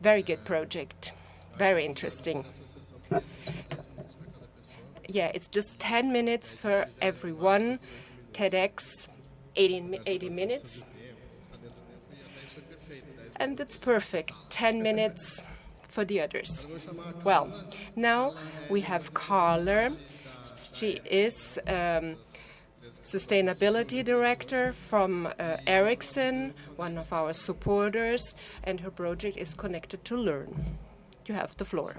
Very good project. Very interesting. Yeah, it's just 10 minutes for everyone. TEDx, 80 minutes. And that's perfect. 10 minutes for the others. Well, now we have Carla. She is Sustainability Director from Ericsson, one of our supporters, and her project is connected to Learn. You have the floor.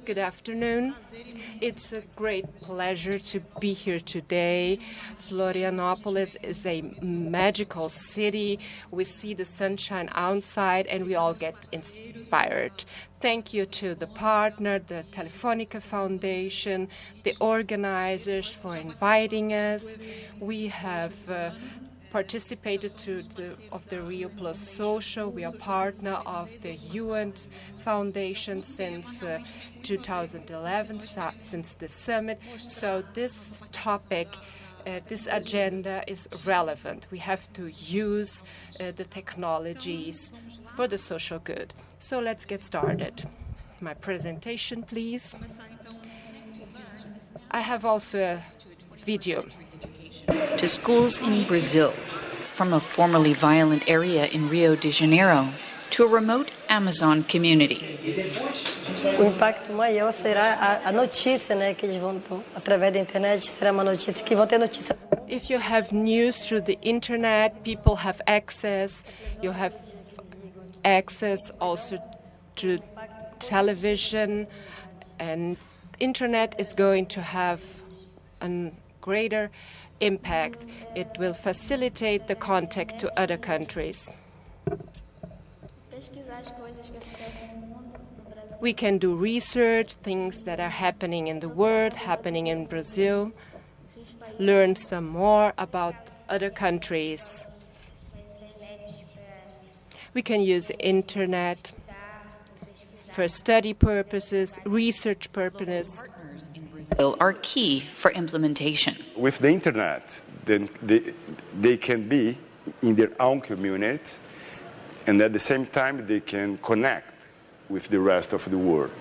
Good afternoon. It's a great pleasure to be here today. Florianopolis is a magical city. We see the sunshine outside and we all get inspired. Thank you to the partner, the Telefónica Foundation, the organizers for inviting us. We have participated of the Rio+social. We are partner of the UN Foundation since 2011, since the summit. So this topic, this agenda is relevant. We have to use the technologies for the social good. So let's get started. My presentation, please. I have also a video. To schools in Brazil, from a formerly violent area in Rio de Janeiro to a remote Amazon community. O impacto maior será a notícia, né, que eles vão através da internet, será uma notícia que vão ter notícia. If you have news through the internet, people have access. You have access also to television, and internet is going to have a greater impact. It will facilitate the contact to other countries. We can do research, things that are happening in the world, happening in Brazil, learn some more about other countries. We can use the internet for study purposes, research purposes. Are key for implementation. With the internet, then they can be in their own community, and at the same time they can connect with the rest of the world.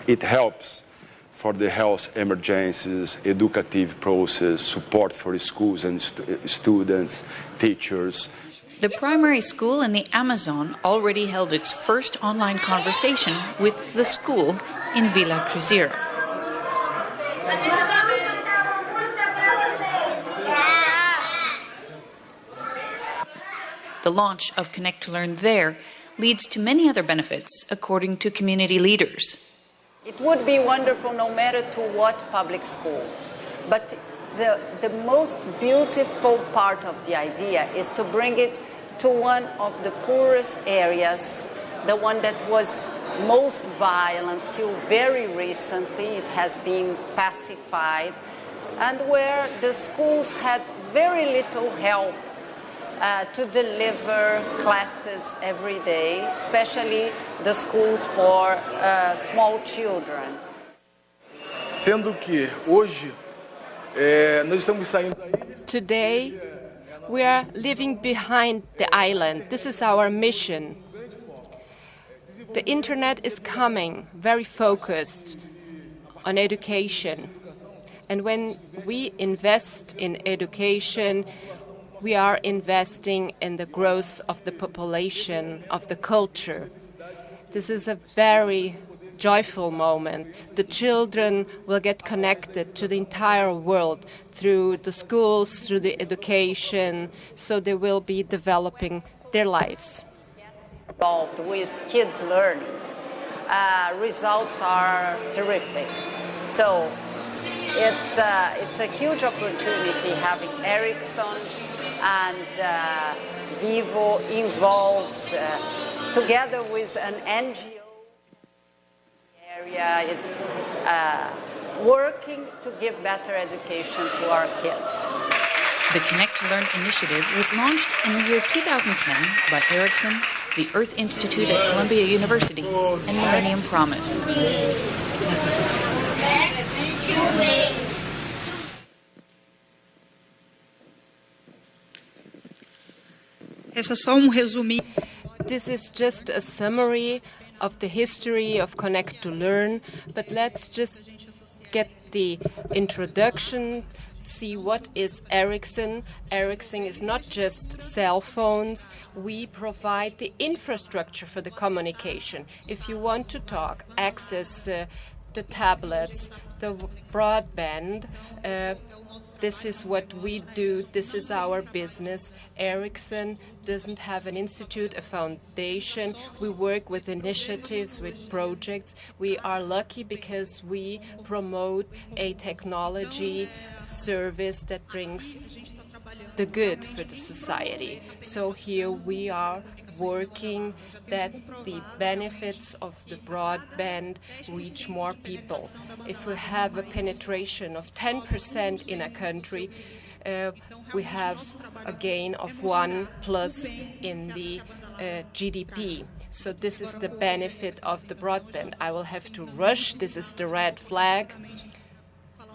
It helps for the health emergencies, educative process, support for schools and students, teachers. The primary school in the Amazon already held its first online conversation with the school in Vila Cruzeiro. The launch of Connect to Learn there leads to many other benefits, according to community leaders. It would be wonderful no matter to what public schools, but the most beautiful part of the idea is to bring it to one of the poorest areas, the one that was most violent till very recently. It has been pacified, and where the schools had very little help to deliver classes every day, especially the schools for small children. Sendo que hoje nós estamos saindo da ilha. Today, we are living behind the island. This is our mission. The internet is coming very focused on education. And when we invest in education, we are investing in the growth of the population, of the culture. This is a very joyful moment. The children will get connected to the entire world through the schools, through the education, so they will be developing their lives. Involved with kids learning, results are terrific. So it's a huge opportunity having Ericsson and Vivo involved together with an NGO area working to give better education to our kids. The Connect to Learn initiative was launched in the year 2010 by Ericsson, the Earth Institute at Columbia University, and Millennium Promise. This is just a summary of the history of Connect to Learn, but let's just get the introduction, see what is Ericsson. Ericsson is not just cell phones. We provide the infrastructure for the communication. If you want to talk, access the tablets, the broadband, this is what we do. This is our business. Ericsson doesn't have an institute, a foundation. We work with initiatives, with projects. We are lucky because we promote a technology service that brings the good for the society. So here we are working that the benefits of the broadband reach more people. If we have a penetration of 10% in a country, we have a gain of 1+ in the GDP. So this is the benefit of the broadband. I will have to rush. This is the red flag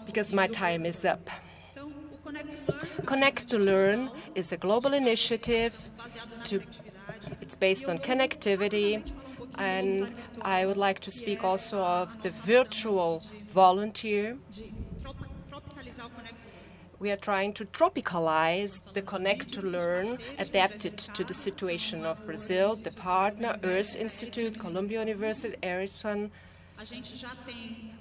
because my time is up. Connect to Learn is a global initiative. It's based on connectivity, and I would like to speak also of the virtual volunteer. We are trying to tropicalize the Connect to Learn, adapted to the situation of Brazil, the partner, Earth Institute, Columbia University, Ericsson.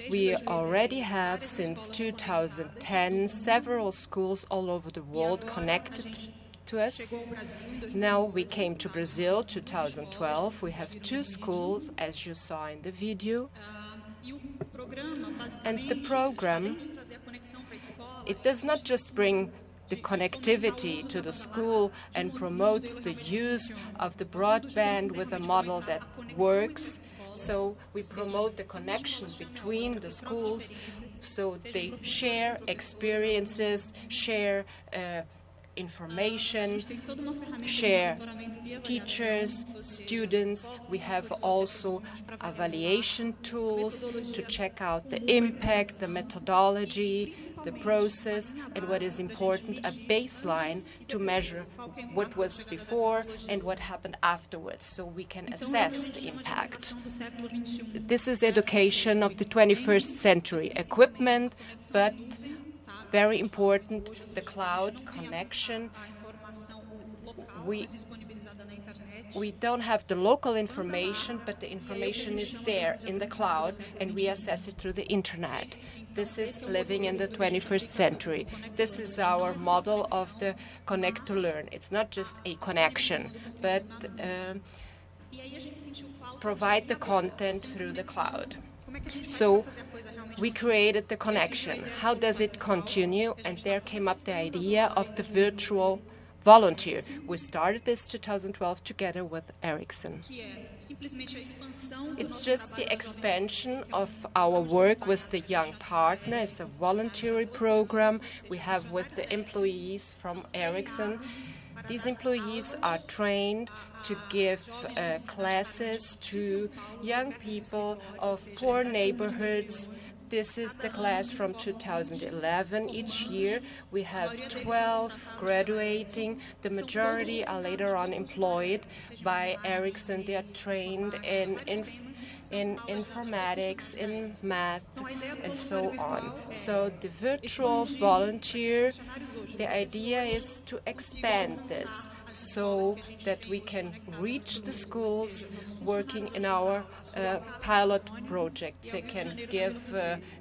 We already have, since 2010, several schools all over the world connected to us. Now we came to Brazil, 2012. We have 2 schools, as you saw in the video. And the program, it does not just bring the connectivity to the school and promotes the use of the broadband with a model that works. So we promote the connection between the schools so they share experiences, share information, share teachers, students. We have also evaluation tools to check out the impact, the methodology, the process, and what is important, a baseline to measure what was before and what happened afterwards, so we can assess the impact. This is education of the 21st century. Equipment, but very important, the cloud connection. We don't have the local information, but the information is there in the cloud, and we assess it through the internet. This is living in the 21st century. This is our model of the Connect to Learn. It's not just a connection, but provide the content through the cloud. So we created the connection. How does it continue? And there came up the idea of the virtual volunteer. We started this 2012 together with Ericsson. It's just the expansion of our work with the young partner. It's a voluntary program we have with the employees from Ericsson. These employees are trained to give classes to young people of poor neighborhoods. This is the class from 2011. Each year we have 12 graduating. The majority are later on employed by Ericsson. They are trained in informatics, in math, and so on. So the virtual volunteer, the idea is to expand this so that we can reach the schools working in our pilot projects. They can give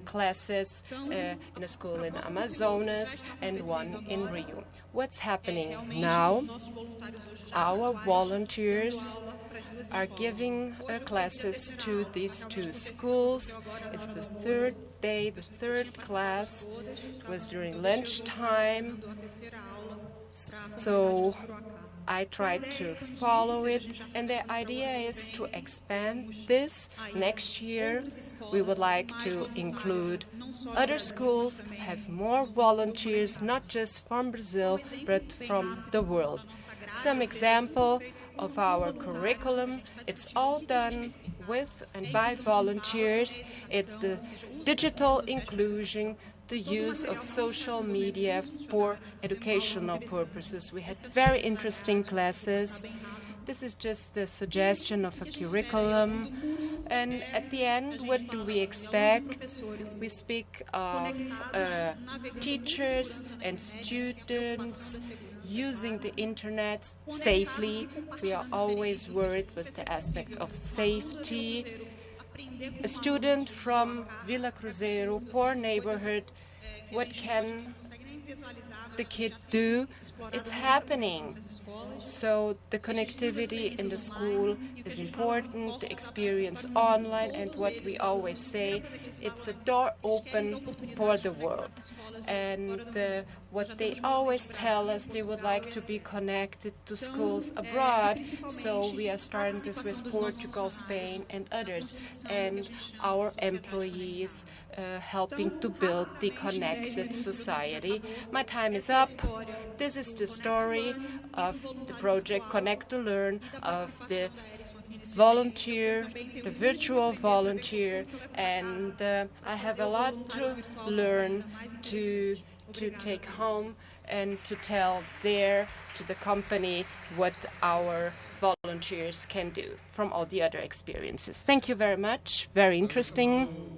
classes in a school in Amazonas and one in Rio. What's happening now? Our volunteers are giving classes to these 2 schools. It's the 3rd day, the 3rd class was during lunchtime. So I tried to follow it, and the idea is to expand this. Next year, we would like to include other schools, have more volunteers, not just from Brazil, but from the world. Some example of our curriculum, it's all done with and by volunteers. It's the digital inclusion, the use of social media for educational purposes. We had very interesting classes. This is just a suggestion of a curriculum. And at the end, what do we expect? We speak of teachers and students using the internet safely. We are always worried with the aspect of safety. A student from Vila Cruzeiro, poor neighborhood, what can the kid do? It's happening. So the connectivity in the school is important, the experience online, and what we always say, it's a door open for the world. And what they always tell us, they would like to be connected to schools abroad. So we are starting this with Portugal, Spain, and others. And our employees helping to build the connected society. My time is up. This is the story of the project Connect to Learn, of the volunteer, the virtual volunteer, and I have a lot to learn to take home and to tell there to the company what our volunteers can do from all the other experiences. Thank you very much. Very interesting.